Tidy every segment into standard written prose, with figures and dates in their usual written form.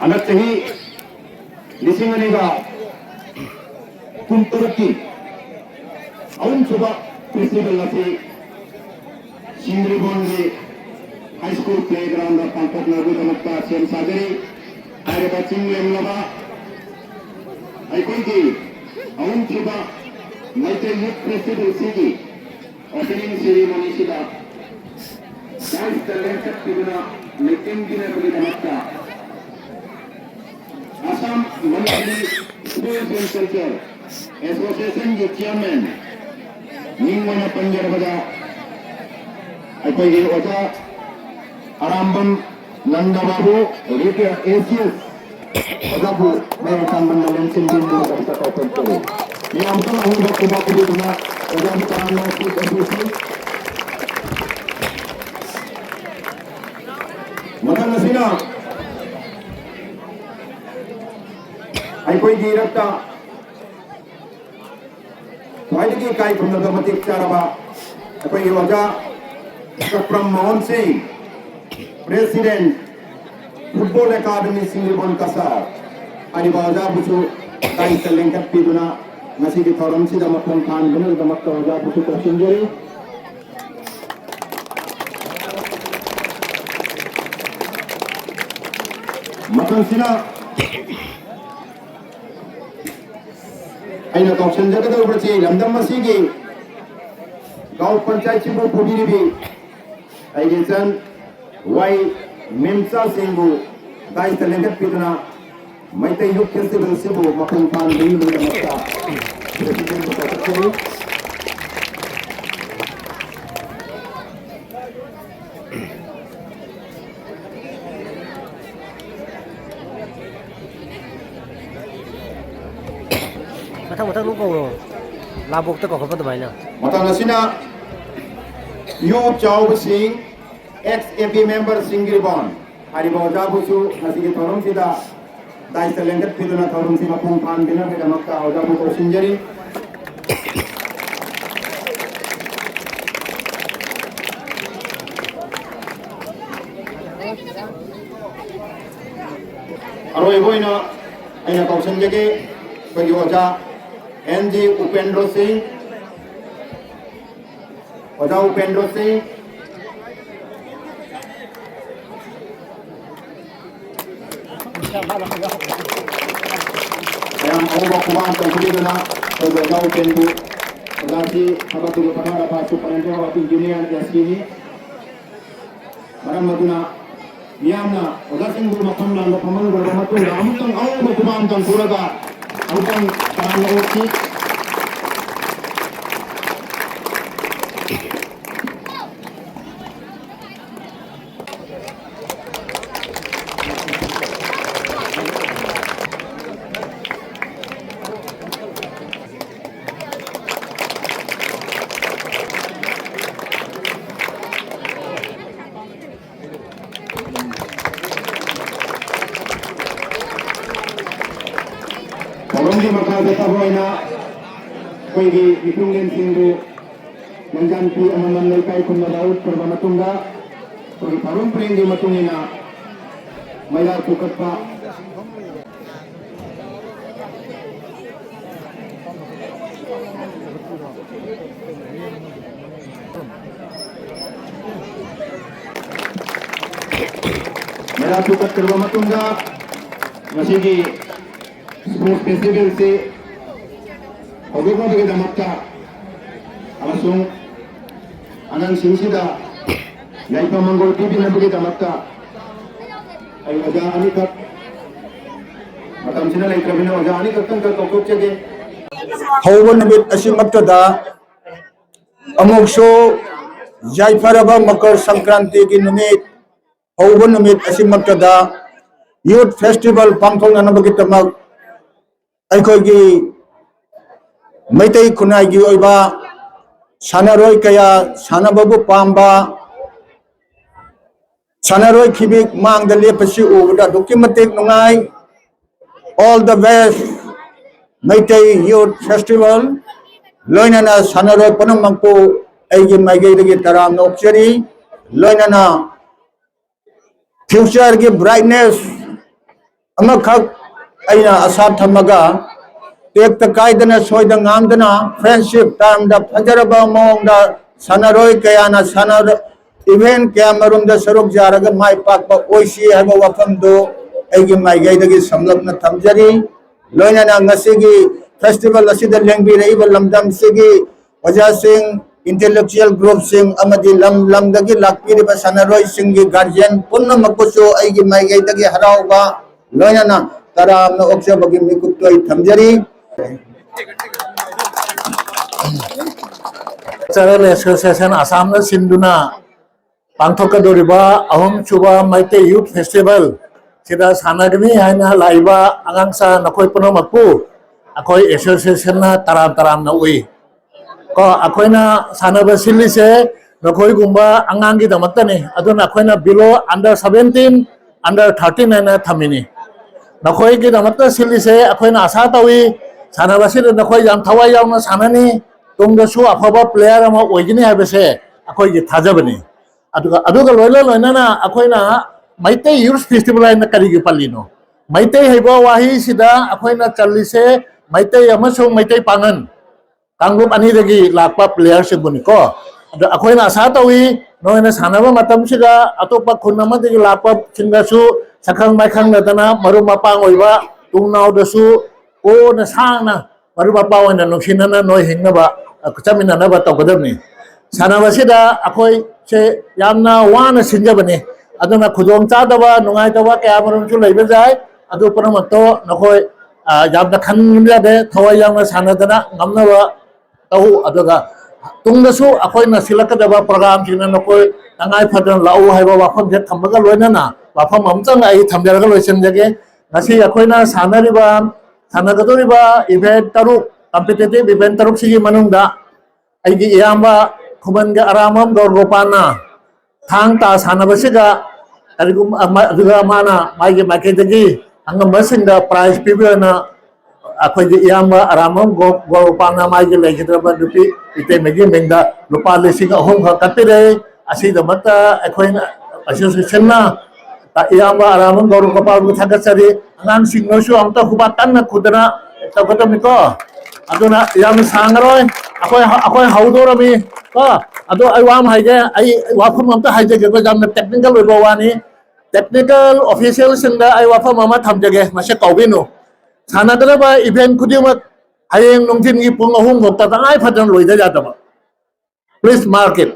अनक चही लिसिंग अनिगा कुंतुरकी अउन सुबह फेस्टिवल असे सिंगरीबोंगे हाई स्कूल प्लेग्राउंड पांपक नगुदमक्ता सेम सागरी आरे बचिंग लेमलबा अइकोई अउन सुबह मैते यूथ फेस्टिवल सीगी ओपनिंग सेरेमनी सिदा डांस टैलेंट पिगुना मीटिंग दिने नगुदमक्ता असम मंत्री स्पोर्ट्स एंड कल्चर एसोसिएशन के चेयरमैन निंगवना पंजर बजा अकोई ओजा आरामबन नंदबाबू रिटिया एसीएस ओजाबू मैं संबंध लेंसिन दिन दो करता करते हैं ये हम तो हम लोग को बात भी ना ओजाबू काम में कुछ एसोसी मतलब नसीना अकोई गिरफ्ता वाइडगी काय खुंदा मतिक चारबा अकोई ओजा Kapram Mohan Singh, President, Football Academy Singlebon Kasar, Adibaja Busu, Kai Selengkat Piduna, Nasi di Forum Sida Makon Khan Benul Damakta Oja Busu Tersinjari. Makon Sina, Aina Kausen Jagada Uberti, Lamdam Masigi, Gau Panchayat Chibu Pudiribi, Aigesan Y Memsa Singhu Dai Talented Piduna Maitay Youth Festival Sibu Makon Khan Benul Damakta President of Secretary Matang nung ko labog ta ko pa dumay na. Matang nasina Yu Chao Singh ex-AP member Singribon Haribaja Busu Nasigi Thorum Sida Dai Talented Piduna Thorum Sida Makon Khan Benul Damakta Oja Busu Tersinjari. Aroi boina aina kausen jage bagi oja NG Upendra Singh oja Upendra Singh yang orang kuat terkuli dengan oja Upendra oja si apa tu pernah dapat superintendent of engineer di sini barang maduna Miamna, oda singgu makam nang paman gua matu ramtang au makumam tang kuraga autang tangan oci Orang di maka desa boina, koi di hitungin singgu menjanti amaman lekai kunna laut perbama tungga, koi parum pring di matungina, mayar tukat pa. Mayar tukat perbama tungga, masih di Sports Festival से होगेगा बगे दमकता अमसुंग अनंत सिंसिदा याइपा Mongol TV न बगे दमकता आई वजा अनि तक मतम सिना लेकर बिना वजा अनि तक तंग तो कोप चगे हौवन बिट असिमक्तदा अमुक्सो याइफरबा मकर संक्रांति की निमित हौवन निमित असिमक्तदा यूथ फेस्टिवल पांथोंनबगी तमक अखोगी मैतई खुनाई ओइबा सानारोय कया सानाबबु पांबा सानारोय खिबिक मांग द लेपसि उबदा डॉक्यूमेंटेक नुंगाई all the best Meitei youth festival लोइनाना सानारोय पनमंको एगी माइगेदगी तराम नोक्चरी लोइनाना फ्यूचर की ब्राइटनेस अमखक अइना आशा थमगा टेक कायदना सोयदा ngamdana friendship time da fajaraba mongda sanaroi kayana sanar event kaya marumda saruk jaraga mai pakpa oisi haba wafam do aigi mai gaidagi samlapna thamjari loinana ngasigi festival asida lengbi reiba lamdam sigi waja sing intellectual group sing amadi lamdagi lakpiriba sanaroi singi guardian punna makusu aigi mai gaidagi harauba loinana taramna oksha bagi mikutoi thamjari Cultural Association Assam na Sinduna Pangthoka Doriba Ahom Chuba Maite Youth Festival Sida Sanagni Haina Laiba Angangsa Nakoi Puno Mapu Akoi Association na Taram na Ui Ko Akoi na Sanaba Sili se Nakoi Gumba Angangi Damatani Adun Akoi na below under 17 under 13 na Thamini Nakoi Ki Damata Sili se Akoi na Asatawi Sanabasi Nakoi Yam Thawai Yam na Sanani Tungdasu afaba player ama oigini habese akoi gi thajabani aduga loina na akoi na maite youth festival na kari gi palino maite haiba wahi sida akoi na chalise maite amaso maite pangan kangrup ani dagi lakpa player se buni ko akoi na asa tawi noina sanaba matam siga atopa khunama dagi lakpa singasu sakhang maikhang na dana maru mapang oiba tungnaw dasu o na sang na maru mapang na nungsinana noi hingna ba Kucamina naba tawgadabni sanabasida akoi se yamna wana sinjabani aduna khudong chadaba nungai tawa kaya marum chu leiba jai adu panamatto nakoi yamna khanja de thawai yamna sanadana ngamnaba tahu aduga tungdasu akoi na silakadaba program jina nakoi nangai phadan lau haiba wafam je thambaga loina na wafam amchang ai thamjaraga loisan jage ngasi akoi na sanariba sanagadoriba event taruk competitive event taruk sigi manungda aigi iyamba khumanga aramam dor gopana thang ta sanabasiga arigum aduga mana maigi makedagi angam masinda prize pibana akhoi iyamba aramam gopana maigi legidaba dupi ite megi mengda lupa lesing ahom ka kapire asida mata akhoi association na ta iyamba aramam dor gopana thagatsari angan singnosu amta hubatan na kudana tagotamiko aduna yam sangaroi akoi haudorami ko adu ai wam haige ai wafam amta haige ko jam technical wani technical official sinda ai wafam ama thamjage mase kaubinu sanadra ba event kudima hayeng nongthin gi pung ahum gokta tangai phadan loida jataba please mark it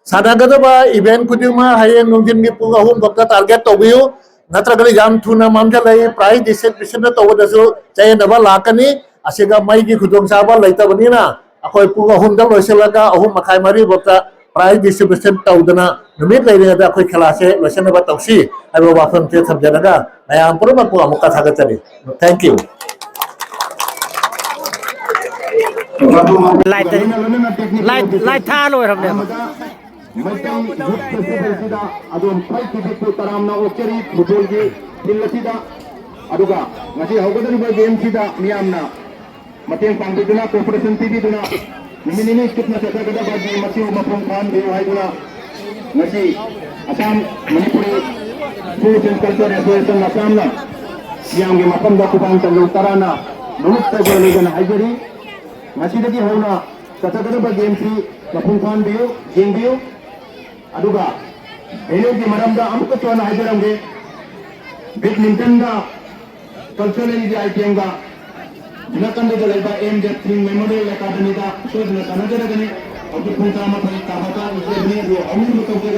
sanadra ba event kudima hayeng nongthin gi pung ahum gokta target tobiu natragali jam thuna mamja lai price distribution to wadasu chay daba lakani asiga mai gi khudong saba laita banina akoi punga humdal loiselaga ahum makai mari bota prize distribution taudana numit laire da akoi khelase loisena ba tausi aibo wafam te thamjanaga mayam purma ku amuka thagatari thank you light tha loi ram ne Maitang youth festival sida adum fight ticket taramna okeri football gi dillasida aduga ngasi hawgadani ba game sida miyamna mateng pangbiduna cooperation TV duna nimini kitna sakagada bagi masiu mapung khan be haiduna ngasi Assam Manipuri Sports and Culture Association Assam na yang mapam da kupang tanjung tarana nunut ta golegan haidari ngasi dagi hauna sakagada ba game si mapung khan be game be aduga elo di maramda amko chona haidaramge badminton da cultural di IPM ga Nakanda the Leba aimed at Memorial Academy da showed the Canada of the Puntama Tabata, the only look of the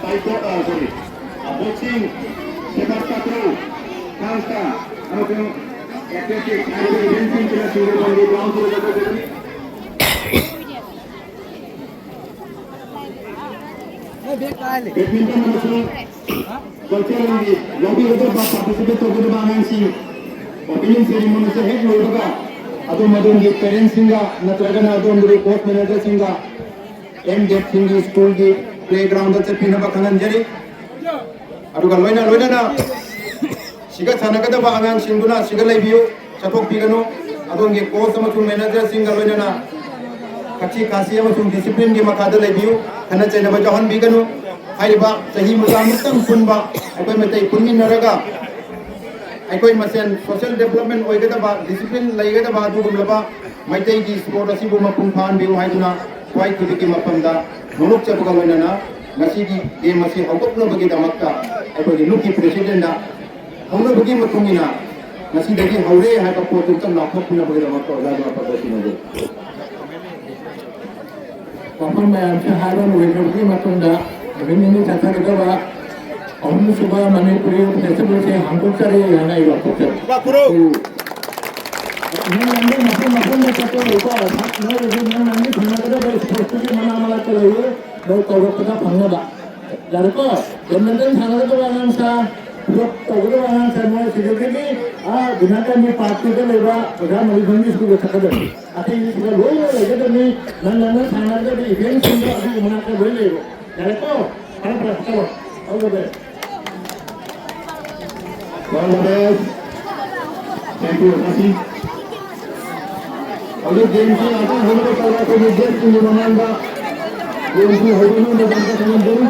sorry, boxing, Jakarta Pro, Kasta, athletics, and dancing to the children on the ground to the badminton culturally, lobby other participate to the balancing opinion ceremony से head लोगा अदो मदन के parents सिंगा नत्रगना अदो मेरे coach manager सिंगा M jet सिंगी school की playground से पिना बखनन जरी अदो का लोइना ना सिगा थाना का दबा आंग सिंगुना सिगा लाइबियो सपोक पिगनो अदो के कोच समझ मैनेजर सिंगा लोइना ना कच्ची कासी समझ डिसिप्लिन के मकादर लाइबियो खाना चाहिए बजाहन पिगनो हाइबा सही मुजामुतंग पुनबा अकोई मते पुनमिनरगा अकोई मसेन सोशल डेवलपमेंट ओइगदबा डिसिप्लिन लैगदबा दुगुमलबा मैतै की स्पोर्ट असिबु मपुंग फान बिउ हाइदुना क्वाइ खुदिकी मफमदा नुनुक चबगा लोइनाना ngasi game masih hokok no bagi damakta aiko di nuki president da hono bagi matungina ngasi dagi haure ha ka po tum na khop na bagi damakta da da pa basi no Papan mayam se haran wekhi matunda begini ni tata kita ba Om Subha Manipuri festival se hangkok sare yana iwa kokse ba kuro ini nanti masing-masing satu lupa nah ini nanti mana kita dari seperti mana malah terlalu dari kalau kita panggil tak jadi kok yang penting sangat itu orang sa kalau itu orang sa mau sedikit ini gunakan di parti itu lewat udah melihat di sekolah sekolah tapi ini sudah boleh lagi tu ni nana sangat itu di event sudah ada mana kita boleh jadi kok apa apa all the best thank you kasih अभी game की आता हम लोग कर रहे थे game की मनमानदा game की होटलों में बनता था हम लोग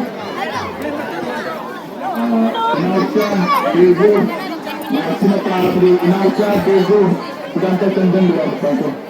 नाचा बेजो नाचना पार्टी नाचा बेजो जानता चंदन